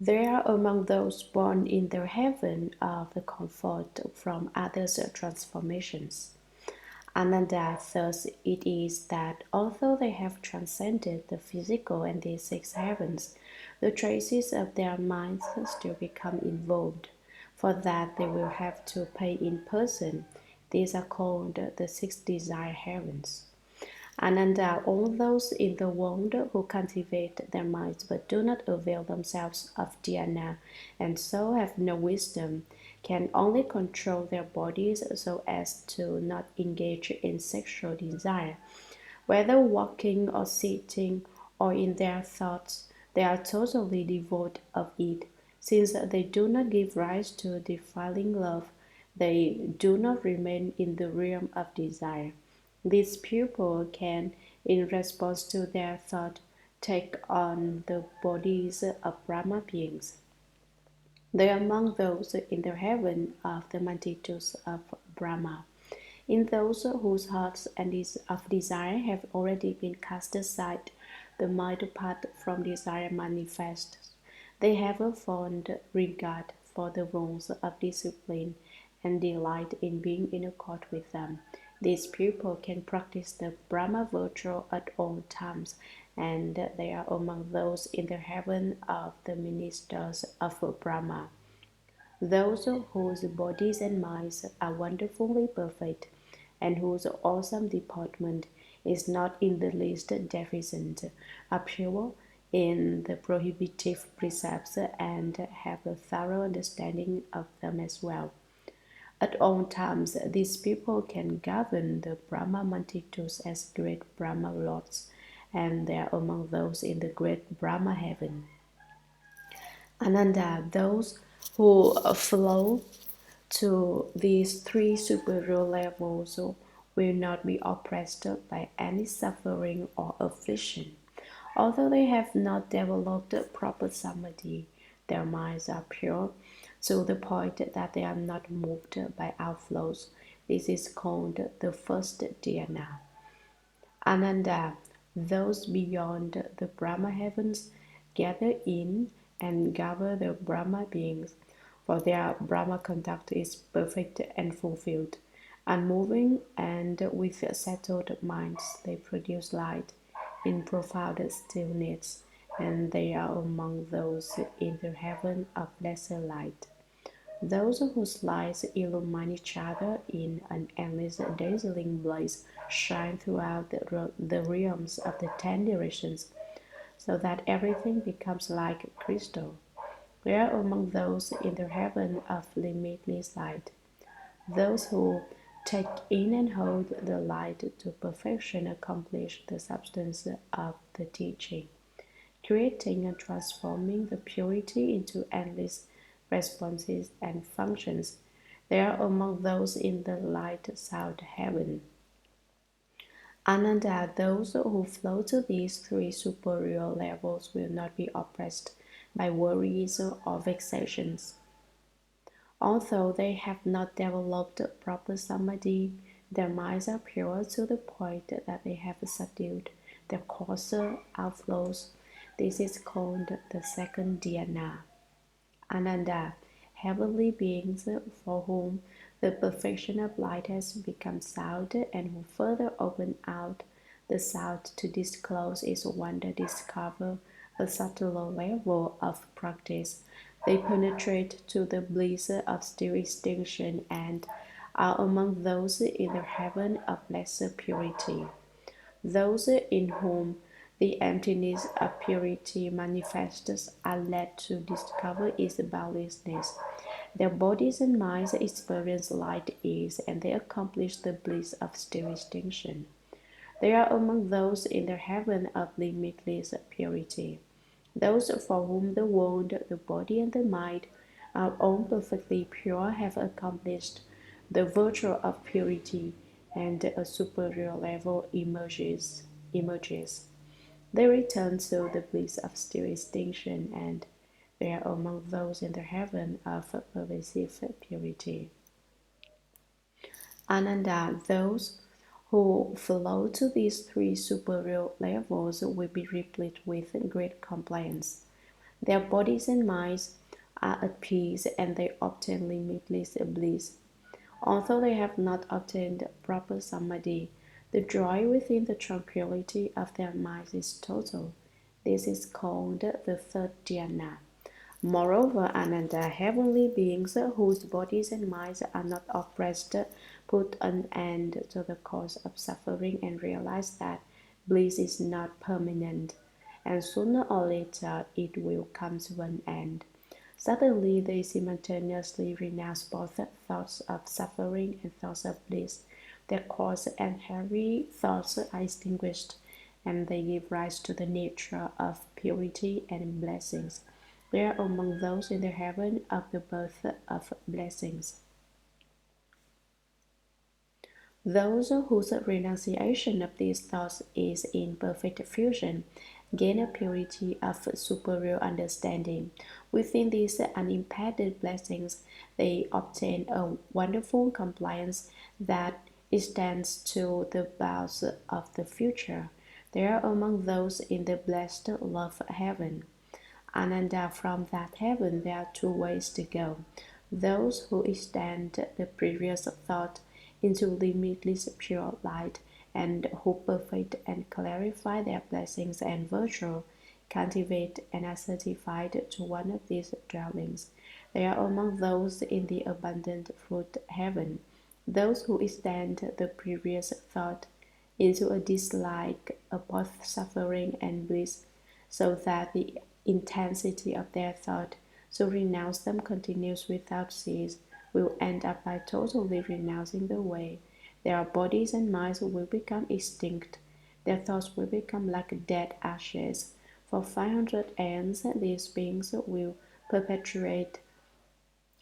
They are among those born in the heaven of the comfort from others' transformations. Ananda, thus it is that although they have transcended the physical and the six heavens, the traces of their minds still become involved. For that they will have to pay in person. These are called the six desire heavens. Ananda, all those in the world who cultivate their minds but do not avail themselves of dhyana and so have no wisdom, can only control their bodies so as to not engage in sexual desire. Whether walking or sitting or in their thoughts, they are totally devoid of it. Since they do not give rise to defiling love, they do not remain in the realm of desire. This pupil can, in response to their thought, take on the bodies of Brahma beings. They are among those in the heaven of the multitudes of Brahma. In those whose hearts and of desire have already been cast aside, the mind apart from desire manifests. They have a fond regard for the rules of discipline and delight in being in accord with them. These people can practice the Brahma virtue at all times, and they are among those in the heaven of the ministers of Brahma. Those whose bodies and minds are wonderfully perfect, and whose awesome deportment is not in the least deficient, are pure in the prohibitive precepts and have a thorough understanding of them as well. At all times, these people can govern the Brahma multitudes as great Brahma lords, and they are among those in the great Brahma heaven. Ananda, those who flow to these three superior levels will not be oppressed by any suffering or affliction. Although they have not developed proper samadhi, their minds are pure to the point that they are not moved by outflows. This is called the first dhyana. Ananda, those beyond the Brahma heavens gather in and gather the Brahma beings, for their Brahma conduct is perfect and fulfilled. Unmoving and with settled minds, they produce light in profound stillness, and they are among those in the heaven of lesser light. Those whose lights illumine each other in an endless dazzling blaze shine throughout the realms of the 10 directions, so that everything becomes like crystal. They are among those in the heaven of limitless light. Those who take in and hold the light to perfection accomplish the substance of the teaching, creating and transforming the purity into endless responses and functions. They are among those in the light south heaven. Ananda, those who flow to these three superior levels will not be oppressed by worries or vexations. Although they have not developed proper samadhi, their minds are pure to the point that they have subdued their coarser outflows. This is called the second dhyana. Ananda, heavenly beings for whom the perfection of light has become south and who further open out the south to disclose its wonder discover a subtler level of practice. They penetrate to the bliss of still extinction and are among those in the heaven of lesser purity. Those in whom the emptiness of purity manifests are led to discover its boundlessness. Their bodies and minds experience light ease, and they accomplish the bliss of still extinction. They are among those in the heaven of limitless purity. Those for whom the world, the body, and the mind are all perfectly pure have accomplished the virtue of purity, and a superior level emerges. They return to the bliss of still extinction, and they are among those in the heaven of pervasive purity. Ananda, those who flow to these three superior levels will be replete with great compliance. Their bodies and minds are at peace and they obtain limitless bliss. Although they have not obtained proper samadhi, the joy within the tranquility of their minds is total. This is called the third dhyana. Moreover, Ananda, heavenly beings whose bodies and minds are not oppressed put an end to the cause of suffering and realize that bliss is not permanent, and sooner or later it will come to an end. Suddenly, they simultaneously renounce both thoughts of suffering and thoughts of bliss. Their coarse and heavy thoughts are extinguished, and they give rise to the nature of purity and blessings. They are among those in the heaven of the birth of blessings. Those whose renunciation of these thoughts is in perfect fusion gain a purity of superior understanding. Within these unimpeded blessings, they obtain a wonderful compliance that extends to the bounds of the future. They are among those in the blessed love heaven. Ananda, from that heaven there are two ways to go. Those who extend the previous thought into limitless pure light, and who perfect and clarify their blessings and virtue, cultivate and are certified to one of these dwellings. They are among those in the abundant fruit heaven. Those who extend the previous thought into a dislike of both suffering and bliss, so that the intensity of their thought to renounce them continues without cease, will end up by totally renouncing the way. Their bodies and minds will become extinct. Their thoughts will become like dead ashes. For 500 aeons, these beings will perpetuate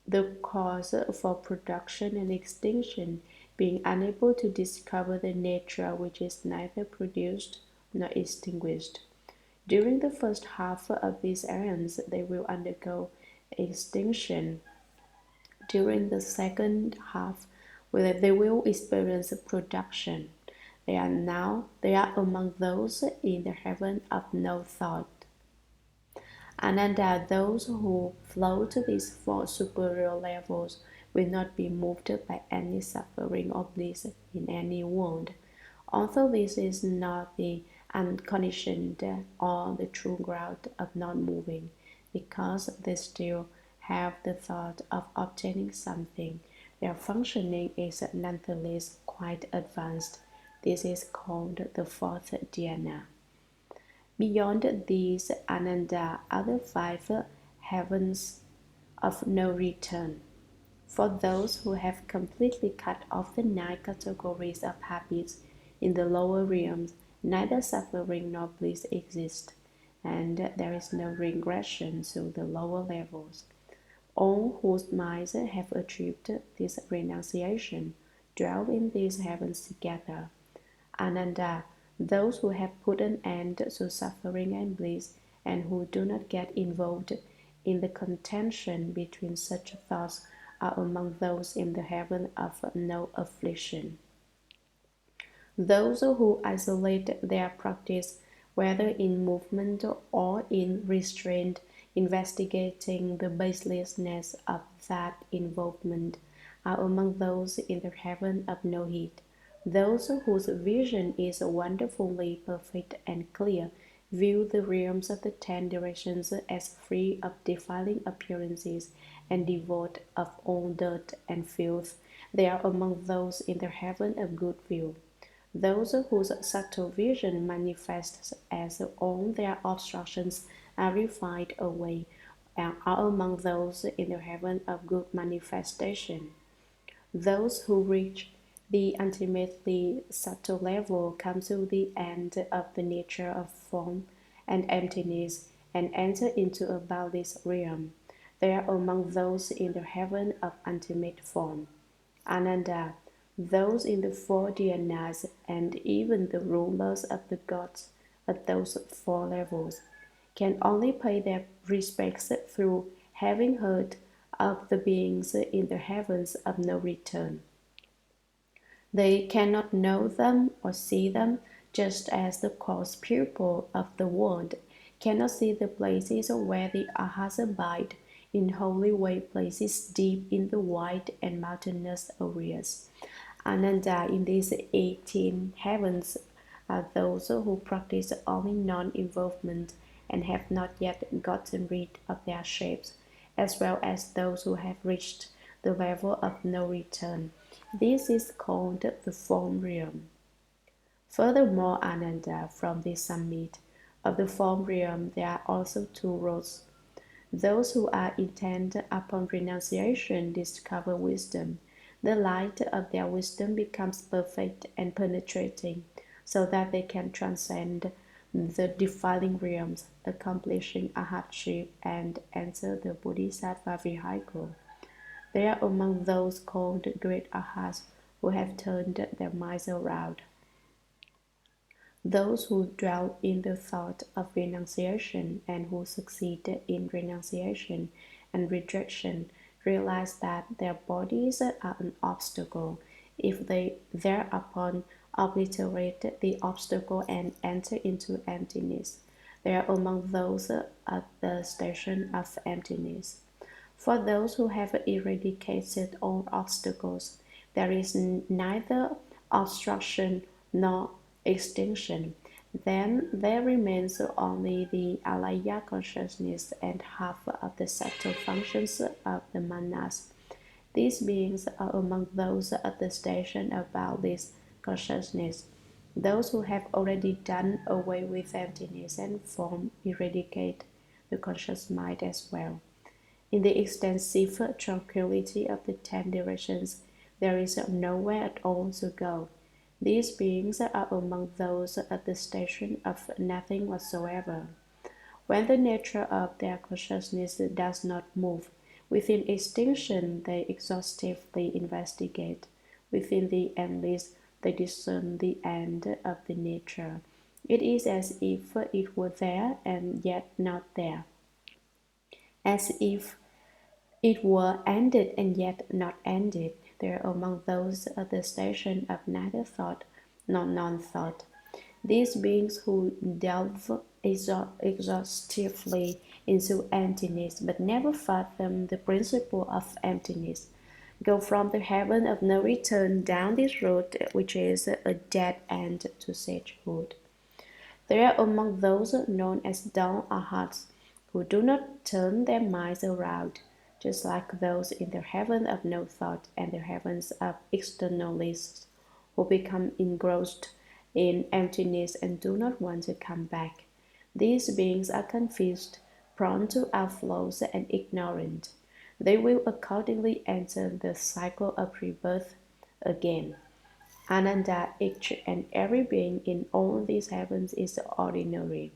the cause for production and extinction, being unable to discover the nature which is neither produced nor extinguished. During the first half of these aeons, they will undergo extinction. During the second half, they will experience production. They are among those in the heaven of no thought. Ananda, those who flow to these four superior levels will not be moved by any suffering or bliss in any world. Although this is not the unconditioned or the true ground of non-moving, because they still have the thought of obtaining something, their functioning is nonetheless quite advanced. This is called the fourth dhyana. Beyond these, Ananda are the five heavens of no return. For those who have completely cut off the 9 categories of habits in the lower realms, neither suffering nor bliss exist, and there is no regression to the lower levels. All whose minds have achieved this renunciation dwell in these heavens together. Ananda, those who have put an end to suffering and bliss, and who do not get involved in the contention between such thoughts, are among those in the heaven of no affliction. Those who isolate their practice, whether in movement or in restraint, investigating the baselessness of that involvement, are among those in the heaven of no heat. Those whose vision is wonderfully perfect and clear view the realms of the 10 directions as free of defiling appearances and devoid of all dirt and filth. They are among those in the heaven of good view. Those whose subtle vision manifests as all their obstructions are refined away are among those in the heaven of good manifestation. Those who reach the ultimately subtle level come to the end of the nature of form and emptiness and enter into a boundless realm. They are among those in the heaven of ultimate form. Ananda, those in the four dhyanas, and even the rulers of the gods at those four levels, can only pay their respects through having heard of the beings in the heavens of no return. They cannot know them or see them, just as the coarse pupil of the world cannot see the places where the Arhats abide in holy way, places deep in the wide and mountainous areas. Ananda, in these 18 heavens are those who practice only non-involvement and have not yet gotten rid of their shapes, as well as those who have reached the level of no return. This is called the form realm. Furthermore, Ananda, from the summit of the form realm there are also two roads. Those who are intent upon renunciation discover wisdom. The light of their wisdom becomes perfect and penetrating, so that they can transcend the defiling realms, accomplishing Arhatship and enter the Bodhisattva vehicle. They are among those called great Arhats who have turned their minds around. Those who dwell in the thought of renunciation and who succeed in renunciation and rejection realize that their bodies are an obstacle. If they thereupon obliterate the obstacle and enter into emptiness, they are among those at the station of emptiness. For those who have eradicated all obstacles, there is neither obstruction nor extinction. Then there remains only the alaya consciousness and half of the subtle functions of the manas. These beings are among those at the station of boundless consciousness. Those who have already done away with emptiness and form eradicate the conscious mind as well. In the extensive tranquility of the 10 directions, there is nowhere at all to go. These beings are among those at the station of nothing whatsoever. When the nature of their consciousness does not move, within extinction they exhaustively investigate. Within the endless, they discern the end of the nature. It is as if it were there and yet not there, as if it were ended and yet not ended. They are among those at the station of neither thought nor non-thought. These beings who delve exhaustively into emptiness but never fathom the principle of emptiness go from the heaven of no return down this road which is a dead end to sagehood. They are among those known as dull Arhats who do not turn their minds around, just like those in the heaven of no thought and the heavens of externalists who become engrossed in emptiness and do not want to come back. These beings are confused, prone to outflows, and ignorant. They will accordingly enter the cycle of rebirth again. Ananda, each and every being in all these heavens is ordinary.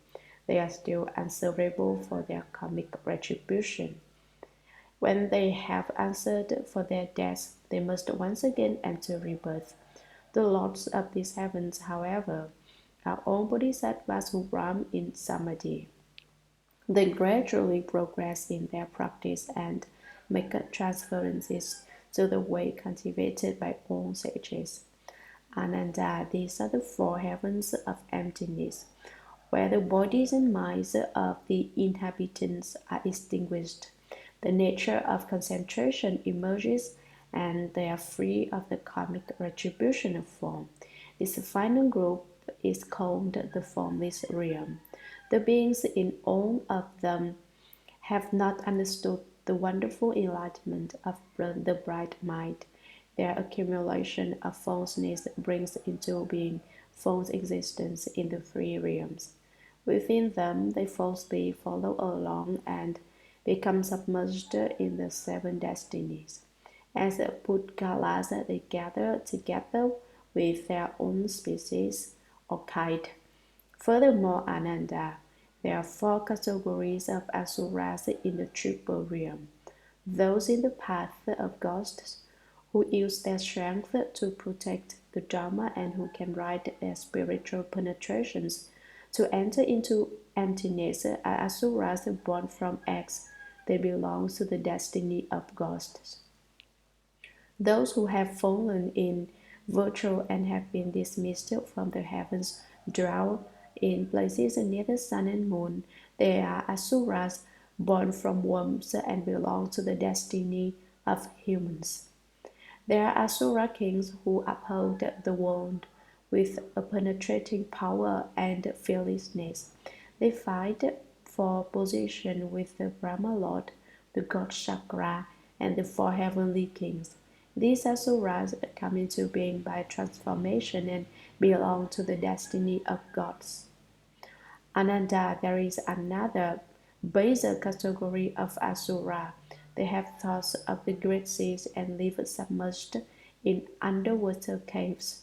They are still answerable for their karmic retribution. When they have answered for their deaths, they must once again enter rebirth. The lords of these heavens, however, are all bodhisattvas who roam in samadhi. They gradually progress in their practice and make transferences to the way cultivated by all sages. Ananda, these are the 4 heavens of emptiness, where the bodies and minds of the inhabitants are extinguished. The nature of concentration emerges, and they are free of the karmic retribution of form. This final group is called the formless realm. The beings in all of them have not understood the wonderful enlightenment of the bright mind. Their accumulation of falseness brings into being false existence in the 3 realms. Within them, they falsely follow along and become submerged in the 7 destinies. As Putkalas, they gather together with their own species or kind. Furthermore, Ananda, there are 4 categories of asuras in the triple realm. Those in the path of ghosts, who use their strength to protect the Dharma and who can ride their spiritual penetrations to enter into emptiness, are asuras born from eggs. They belong to the destiny of ghosts. Those who have fallen in virtue and have been dismissed from the heavens dwell in places near the sun and moon. They are asuras born from wombs and belong to the destiny of humans. They are asura kings who uphold the world with a penetrating power and fearlessness. They fight for position with the Brahma Lord, the god Shakra, and the four heavenly kings. These asuras come into being by transformation and belong to the destiny of gods. Ananda, there is another baser category of asura. They have thoughts of the great seas and live submerged in underwater caves.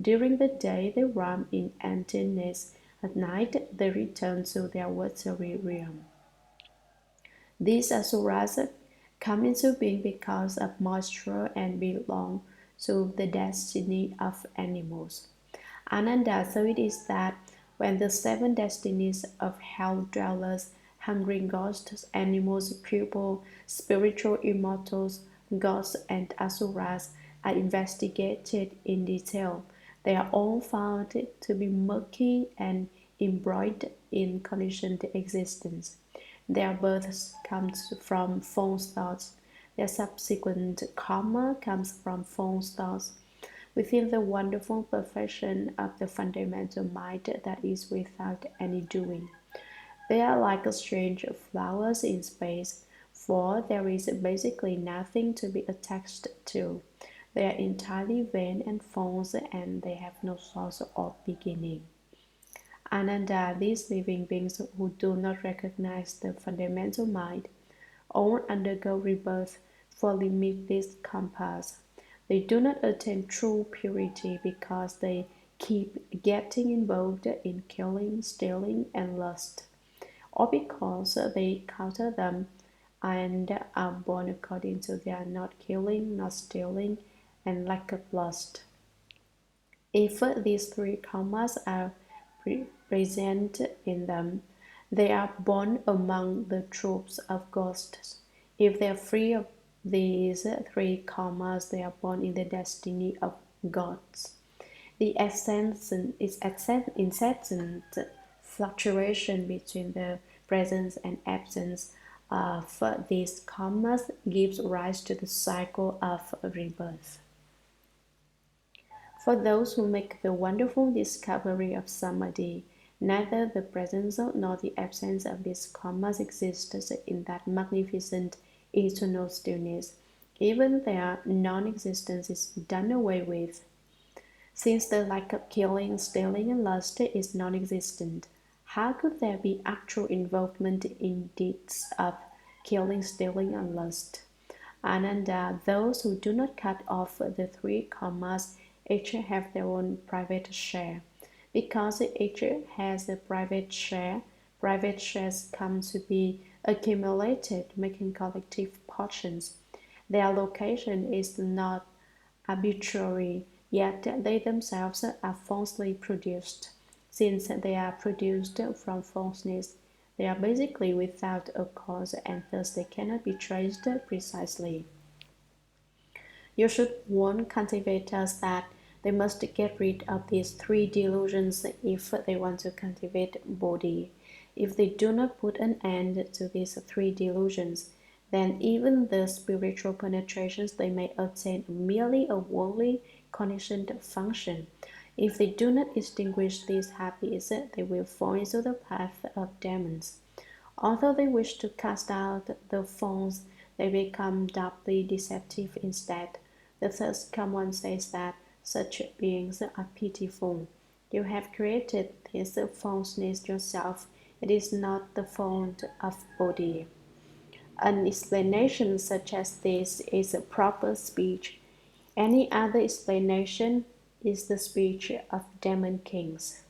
During the day, they roam in emptiness. At night, they return to their watery realm. These asuras come into being because of moisture and belong to the destiny of animals. Another thought is that when the seven destinies of hell dwellers, hungry ghosts, animals, people, spiritual immortals, gods, and asuras are investigated in detail, they are all found to be murky and embroiled in conditioned existence. Their births comes from false thoughts. Their subsequent karma comes from false thoughts. Within the wonderful perfection of the fundamental mind that is without any doing. They are like strange flowers in space, for there is basically nothing to be attached to. They are entirely vain and false, and they have no source or beginning. Ananda, these living beings who do not recognize the fundamental mind, all undergo rebirth for limitless compass. They do not attain true purity because they keep getting involved in killing, stealing, and lust, or because they counter them and are born according to their not killing, not stealing, and lack of lust. If these three karmas are present in them, they are born among the troops of ghosts. If they are free of these three karmas, they are born in the destiny of gods. The incessant fluctuation between the presence and absence of these karmas gives rise to the cycle of rebirth. For those who make the wonderful discovery of samadhi, neither the presence nor the absence of these karmas exists in that magnificent eternal stillness. Even their non-existence is done away with. Since the lack of killing, stealing, and lust is non-existent, how could there be actual involvement in deeds of killing, stealing, and lust? Ananda, those who do not cut off the three karmas each have their own private share. Because each has a private share, private shares come to be accumulated, making collective portions. Their location is not arbitrary, yet they themselves are falsely produced. Since they are produced from falseness, they are basically without a cause and thus they cannot be traced precisely. You should warn cultivators that they must get rid of these three delusions if they want to cultivate Bodhi. If they do not put an end to these three delusions, then even the spiritual penetrations they may attain merely a worldly conditioned function. If they do not extinguish these habits, they will fall into the path of demons. Although they wish to cast out the false, they become doubly deceptive instead. The third command says that such beings are pitiful. You have created this falseness yourself. It is not the fault of Bodhi. An explanation such as this is a proper speech. Any other explanation is the speech of demon kings.